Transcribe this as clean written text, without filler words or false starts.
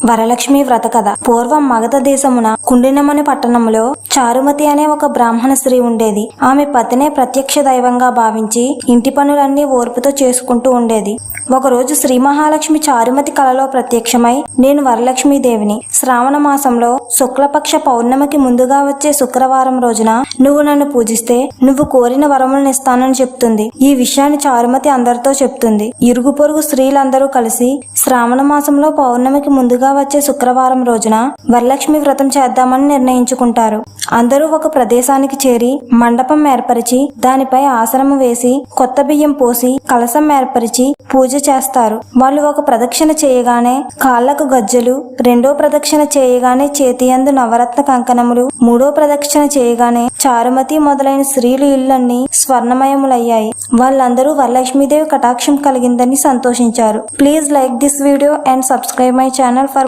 వరలక్ష్మి వ్రత కథ. పూర్వం మగధ దేశమున కుండినమని పట్టణంలో చారుమతి అనే ఒక బ్రాహ్మణ స్త్రీ ఉండేది. ఆమె పతినే ప్రత్యక్ష దైవంగా భావించి ఇంటి పనులన్నీ ఓర్పుతో చేసుకుంటూ ఉండేది. ఒకరోజు శ్రీ మహాలక్ష్మి చారుమతి కలలో ప్రత్యక్షమై, నేను వరలక్ష్మీ దేవిని. శ్రావణ మాసంలో శుక్లపక్ష పౌర్ణమికి ముందుగా వచ్చే శుక్రవారం రోజున నువ్వు నన్ను పూజిస్తే నువ్వు కోరిన వరములను ఇస్తానని చెప్తుంది. ఈ విషయాన్ని చారుమతి అందరితో చెప్తుంది. ఇరుగు పొరుగు స్త్రీలందరూ కలిసి శ్రావణ మాసంలో పౌర్ణమికి ముందుగా వచ్చే శుక్రవారం రోజున వరలక్ష్మి వ్రతం చేద్దామని నిర్ణయించుకుంటారు. అందరూ ఒక ప్రదేశానికి చేరి మండపం ఏర్పరిచి దానిపై ఆసనము వేసి కొత్త బియ్యం పోసి కలశం ఏర్పరిచి పూజ చేస్తారు. వాళ్ళు ఒక ప్రదక్షిణ చేయగానే కాళ్లకు గజ్జెలు, రెండో ప్రదక్షిణ చేయగానే చేతియందు నవరత్న కంకణములు, మూడో ప్రదక్షిణ చేయగానే చారుమతి మొదలైన స్త్రీలు ఇళ్లన్నీ స్వర్ణమయములయ్యాయి. వాళ్ళందరూ వరలక్ష్మీదేవి కటాక్షం కలిగిందని సంతోషించారు. Please like this video and subscribe my channel for